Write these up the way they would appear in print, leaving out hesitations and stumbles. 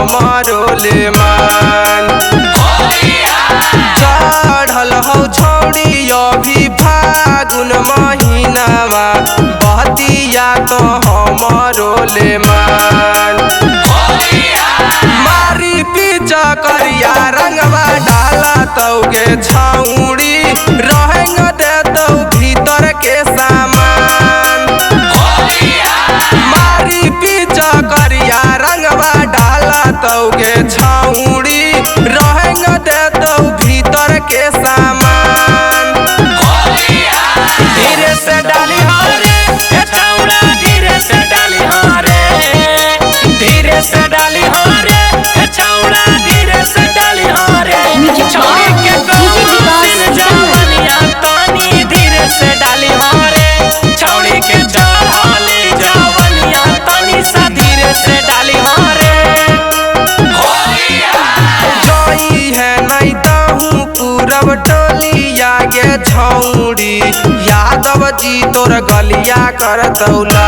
हमारो ले मान। चढ़ल हौ छौड़ी अभी फागुन महीनावा बहतिया तो हमारो ले मान। मारी पीछा करिया रंगवा डाला तौगे छौड़ी रहेंग दे तो भीतर के सामान। मारी पीछा करिया रंगवा डाला तौगे छौड़ी रहेंग दे तो भीतर के सामान। धीरे से डाली हरे छौड़ा धीरे से डाली हरे, धीरे से डाली हरे छौड़ा धीरे से डाली हरे। छौड़ी के कौन जवानिया तानी धीरे से डाली हरे, छौड़ी के चढ़ाले जवानिया तानी सा धीरे से डाली हरे। जोई है नहीं ताहू पूरब टोली आगे छौड़ी यादव जी तोर गलिया कर दौला।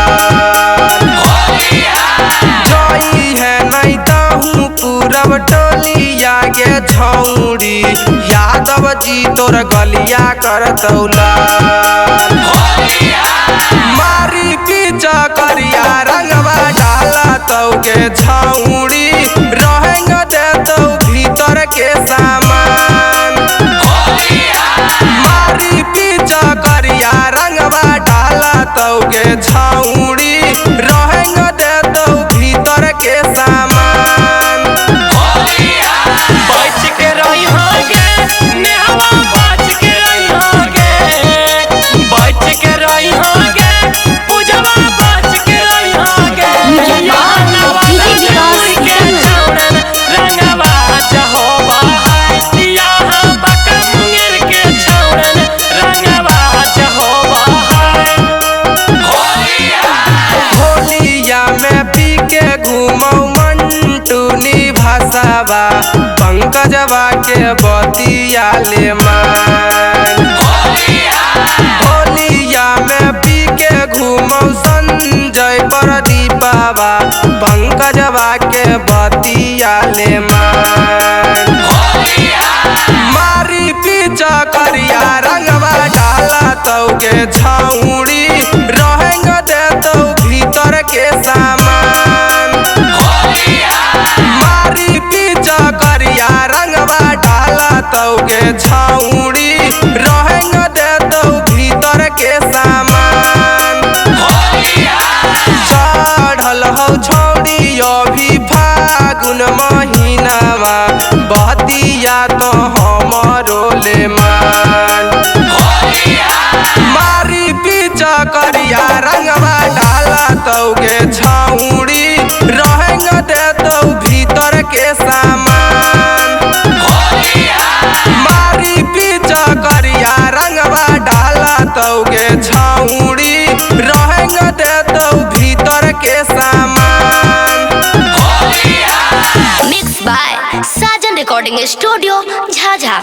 जोई है नहीं ताहू पूरब टोली आगे छौड़ी यादव जी तोर गलिया कर दौला। मारी पीछा करिया रंगवा डाला तौगे छौड़ी रहेंग दे तो भीतर के सामान। मारी पीछा करिया रंगवा डाला तौगे छौड़ी रहेंग दे तो भीतर के सामान। बच के रही होगे नेहवा बच के रही होगे, बच के रही होगे पूजवा बच के रही होगे। रंगवा जहोबा है यहाँ बकमुंगेर के छौड़न रंगवा जहोबा है। होलिया में पी के घूमौ मंटू निभासावा पंकजवा के बतिया ले मान। होलिया में पी के घूमौ संजय प्रदीपावा पंकजवा के बतिया ले मान। मारी पीछा करिया रंगवा डाला तौगे छौड़ी रहेंग दे तो भीतर के सामान। मारी पीछा करिया रंगवा डाला तौगे छौड़ी रहेंग दे तो भीतर के सामान। चढ़ल हौ छौड़ी अभी फागुन महीनावा बहतिया तो हमारो ले मान। मारी पीछा करिया रंगवा डाला तौगे छौड़ी रहेंग दे तो भीतर के सामान। मारी पीछा करिया रंगवा डाला तौगे छौड़ी रहेंग दे तो भीतर के सामान। Mix by Sajan recording studio Jhajha.